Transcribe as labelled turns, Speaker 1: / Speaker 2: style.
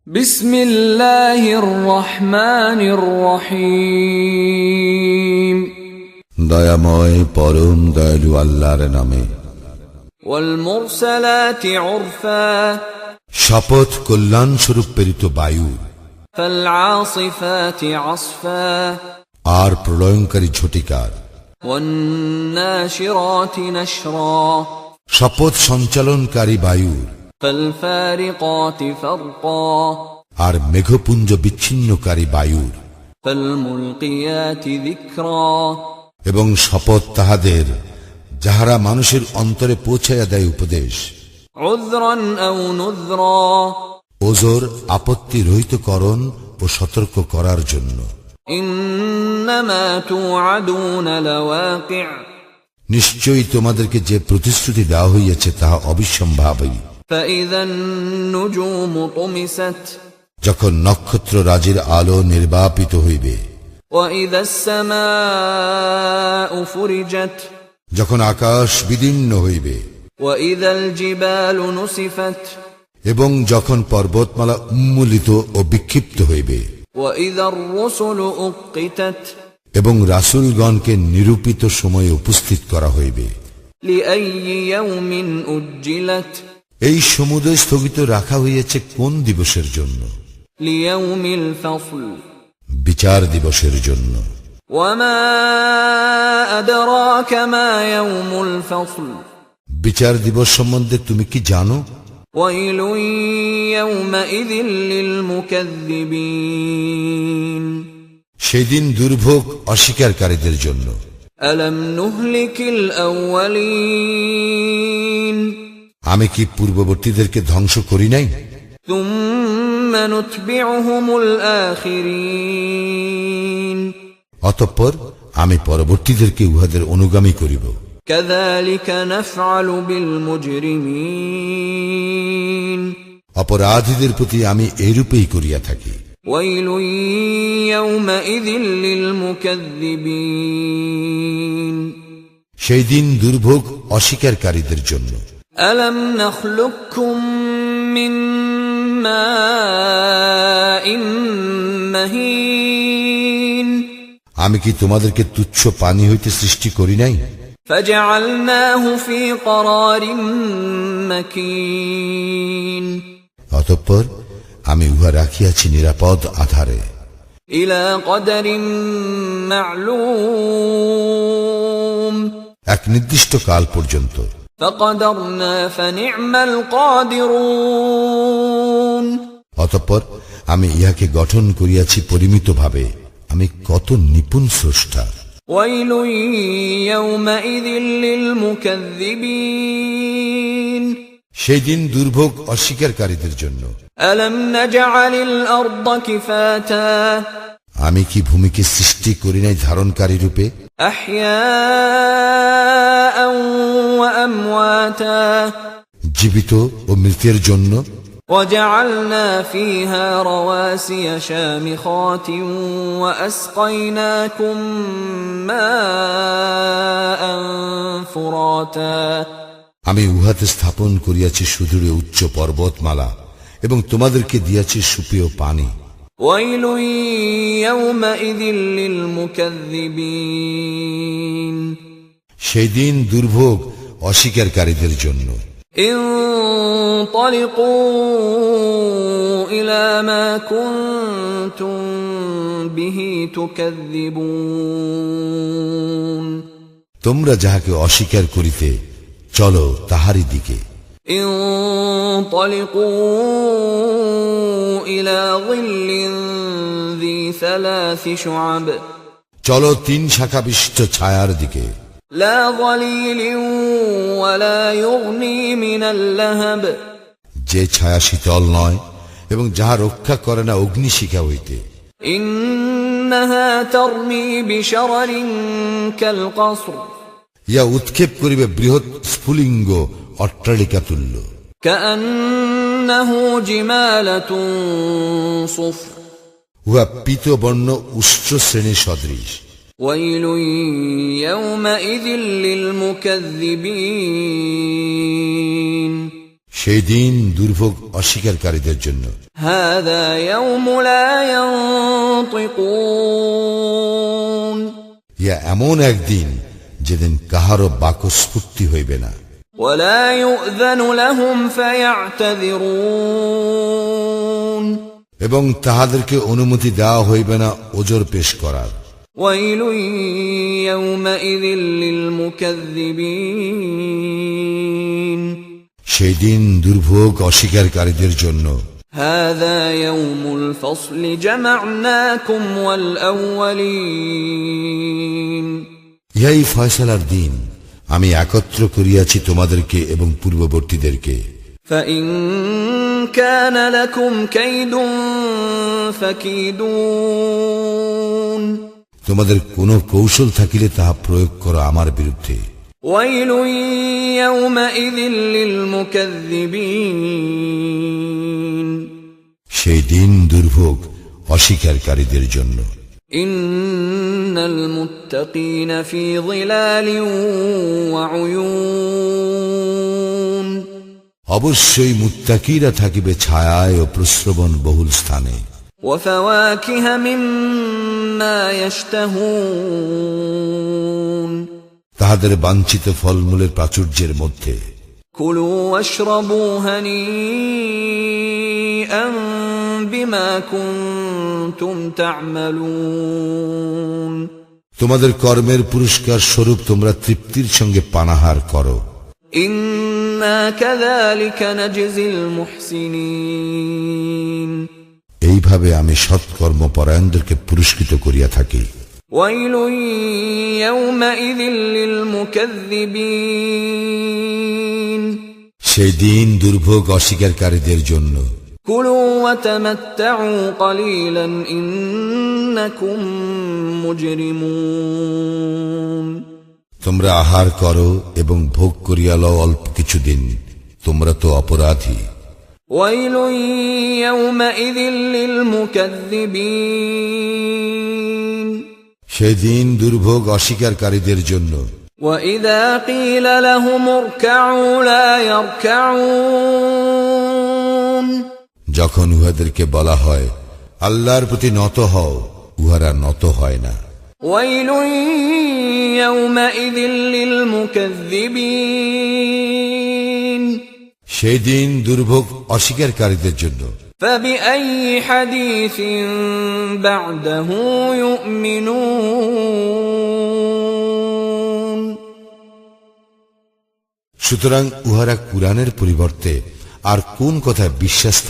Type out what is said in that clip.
Speaker 1: বিসমিল্লাহির রহমানির রহিম।
Speaker 2: দয়াময় পরম দয়ালু আল্লাহর নামে।
Speaker 1: ওয়াল মুরসালাতি উরফা,
Speaker 2: শপথ কল্যাণ স্বরূপ প্রেরিত বায়ু।
Speaker 1: ফাল আসিফাতি আসফা,
Speaker 2: আর প্রলয়ঙ্কারী ঝটিকার।
Speaker 1: ওয়ান নাশিরাতি নাশরা,
Speaker 2: শপথ সঞ্চালনকারী বায়ুর।
Speaker 1: ফাল ফারিকাতি ফারকা,
Speaker 2: আর মেঘপুঞ্জ বিচ্ছিন্নকারী বায়ুর।
Speaker 1: ফাল মুলকিয়াতি যিকরা,
Speaker 2: এবং শপথ তাহাদের যাহারা মানুষের অন্তরে পৌঁছাইয়া দেয় উপদেশ।
Speaker 1: উযরান আও নুযরা,
Speaker 2: ওজর আপত্তি রহিতকরণ ও সতর্ক করার জন্য।
Speaker 1: ইন্নামা তুআদুনা লাওয়াকি',
Speaker 2: নিশ্চয়ই তোমাদেরকে যে প্রতিশ্রুতি দেওয়া হইয়াছে তাহা অবিসম্ভাবী।
Speaker 1: ফাইযান নুজুমু তুমিসাত,
Speaker 2: যখন নক্ষত্র রাজির আলো নির্বাপিত হইবে।
Speaker 1: ওয়াইযাস সামাউ ফুরিজাত,
Speaker 2: যখন আকাশ বিদীর্ণ হইবে।
Speaker 1: ওয়াইযাল জিবালু নুসিফাত,
Speaker 2: এবং যখন পর্বতমালা উন্মূলিত ও বিক্ষিপ্ত হইবে।
Speaker 1: ওয়াইযার রুসুলু উক্কিতাত,
Speaker 2: এবং রাসূলগণকে নিরূপিত সময়ে উপস্থিত করা হইবে।
Speaker 1: লিআইয়ি ইয়াউমিন উজ্জিলাত,
Speaker 2: এই সমুদ্র স্থগিত রাখা হইয়াছে কোন দিবসের জন্য?
Speaker 1: লিয়াউমিল ফাসল,
Speaker 2: বিচার দিবসের জন্য।
Speaker 1: ওয়ামা আদরাকা মা ইয়াউমুল ফাসল,
Speaker 2: বিচার দিবস সম্বন্ধে তুমি কি জানো?
Speaker 1: ওয়াইলুন ইয়াউমাইযিল লিল মুকাযযিবিন,
Speaker 2: সেদিন দুর্ভোগ অস্বীকারীদের জন্য।
Speaker 1: আলাম নুহলিকিল আউয়ালিন,
Speaker 2: আমি কি পূর্ববর্তীদেরকে ধ্বংস করি নাই?
Speaker 1: সুম্মা নুতবিউহুমুল আখিরিন,
Speaker 2: অতঃপর আমি পরবর্তীদেরকে উহাদের অনুগামী করিব।
Speaker 1: কাযালিকা নাফআলু বিল মুজরিমিন,
Speaker 2: অপরাধীদের প্রতি আমি এইরূপেই করিয়া থাকি।
Speaker 1: ওয়াইলুন ইয়াউমাইযিল লিল মুকাযযিবিন,
Speaker 2: সেই দিন দুর্ভোগ অস্বীকারীদের জন্য।
Speaker 1: আলাম নাখলুকুকুম মিন মাইন মাহিন,
Speaker 2: আমি কি তোমাদেরকে তুচ্ছ পানি হইতে সৃষ্টি করি নাই?
Speaker 1: ফাজআলনাহু ফি ক্বরারিম মাকিন,
Speaker 2: অতঃপর আমি উহা রাখিয়াছি নিরাপদ আধারে।
Speaker 1: ইলা কদরিম মা'লুম,
Speaker 2: এক নির্দিষ্ট কাল পর্যন্ত।
Speaker 1: ফাকদারনা ফানি'মাল কাদিরুন,
Speaker 2: অতঃপর আমি ইহাকে গঠন করিয়াছি পরিমিতভাবে। আমি কত নিপুণ স্রষ্টা।
Speaker 1: ওয়াইলুন ইয়াউমাইযিল লিল মুকাযযিবিন,
Speaker 2: সেই দিন দুর্ভোগ অস্বীকারীদের জন্য।
Speaker 1: আলাম নাজআলিল আরদা কিফাতা,
Speaker 2: আমি কি ভূমিকে সৃষ্টি করি নাই ধারণকারী রূপে?
Speaker 1: আহইয়াআন ওয়া আমওয়াতা,
Speaker 2: জীবিত ও মৃতের জন্য।
Speaker 1: وجعلنا فيها رواسي شامخات وأسقيناكم ماء فراتا,
Speaker 2: আমি উহাতে স্থাপন করিয়াছি সুদূরে উচ্চ পর্বতমালা এবং তোমাদেরকে দিয়াছি সুপেয় পানি।
Speaker 1: ويل يومئذ للمكذبين,
Speaker 2: সেই দিন দুর্ভোগ অস্বীকারীদের জন্য।
Speaker 1: انطلقوا إلى ما كنتم به تكذبون,
Speaker 2: তোমরা যাহাকে অস্বীকার করিতে চলো তাহারই দিকে।
Speaker 1: انطلقوا إلى ظل ذي ثلاث شعب,
Speaker 2: চলো 3 শাখা বিশিষ্ট ছায়ার দিকে।
Speaker 1: لا ظليل ولا يغني من اللهب,
Speaker 2: যে ছায়া শীতল নয় এবং যাহা রক্ষা করে না অগ্নিশিখা হইতে।
Speaker 1: إنها ترمي بشرر كالقصر,
Speaker 2: ইয়া উৎক্ষেপ করিবে বৃহৎ স্ফুলিঙ্গ অট্টালিকা তুল্য।
Speaker 1: كأنه جمالة صفر,
Speaker 2: উহা পীতবর্ণ উচ্চ শ্রেণী সদৃশ।
Speaker 1: ويل يومئذ للمكذبين,
Speaker 2: সেই দিন দুর্ভোগ অস্বীকারীদের জন্য।
Speaker 1: هذا يوم لا ينطقون
Speaker 2: ইয়া এমন একদিন যেদিন কাহারও বাকস্ফূর্তি হইবে না,
Speaker 1: ولا يؤذن لهم فيعتذرون
Speaker 2: এবং তাহাদেরকে অনুমতি দেওয়া হইবে না ওজর পেশ করার।
Speaker 1: ويل يومئذ للمكذبين
Speaker 2: সেই দিন দুর্ভোগ অস্বীকারীদের জন্য।
Speaker 1: هذا يوم الفصل جمعناكم والأولين
Speaker 2: ইহাই ফয়সালার দিন, আমি একত্র করিয়াছি তোমাদেরকে এবং পূর্ববর্তীদেরকে।
Speaker 1: فإن كان لكم كيد فكيدون
Speaker 2: তোমাদের কোনো কৌশল থাকিলে তাহা প্রয়োগ করো আমার বিরুদ্ধে।
Speaker 1: ويل يومئذ للمكذبين
Speaker 2: সেই দিন দুর্ভোগ অস্বীকারীদের জন্য।
Speaker 1: إن المتقين في ظلال وعيون
Speaker 2: অবশ্যই মুত্তাকিরা থাকিবে ছায়ায় ও প্রস্রবণ বহুল স্থানে।
Speaker 1: وفواكه مما يشتهون
Speaker 2: তাহাদের বাঞ্ছিত ফলমূলের প্রাচুর্যের মধ্যে।
Speaker 1: كلوا واشربوا هنيئا بما كنتم تعملون
Speaker 2: তোমাদের কর্মের পুরস্কার স্বরূপ তোমরা তৃপ্তির সঙ্গে পানাহার করো।
Speaker 1: إنا كذلك نجزي المحسنين
Speaker 2: এইভাবে আমি সৎকর্মপরায়ণদেরকে পুরস্কৃত করিয়া থাকি।
Speaker 1: ويل يومئذ للمكذبين
Speaker 2: সেই দিন দুর্ভোগ অস্বীকারীদের জন্য।
Speaker 1: كلوا وتمتعوا قليلا إنكم مجرمون
Speaker 2: তোমরা আহার করো এবং ভোগ করিয়া লও অল্প কিছুদিন, তোমরা তো অপরাধী।
Speaker 1: ويل يومئذ للمكذبين
Speaker 2: সেই দিন দুর্ভোগ অস্বীকারীদের জন্য।
Speaker 1: وإذا قيل لهم اركعوا لا يركعون
Speaker 2: যখন উহাদেরকে বলা হয় আল্লাহর প্রতি নত হও, উহারা নত হয় না।
Speaker 1: ويل يومئذ للمكذبين
Speaker 2: সেই দিন দুর্ভোগ অস্বীকারীদের জন্য।
Speaker 1: فبأي حديث بعده يؤمنون
Speaker 2: সুতরাং উহারা কুরআনের পরিবর্তে আর কোন কথায় বিশ্বাস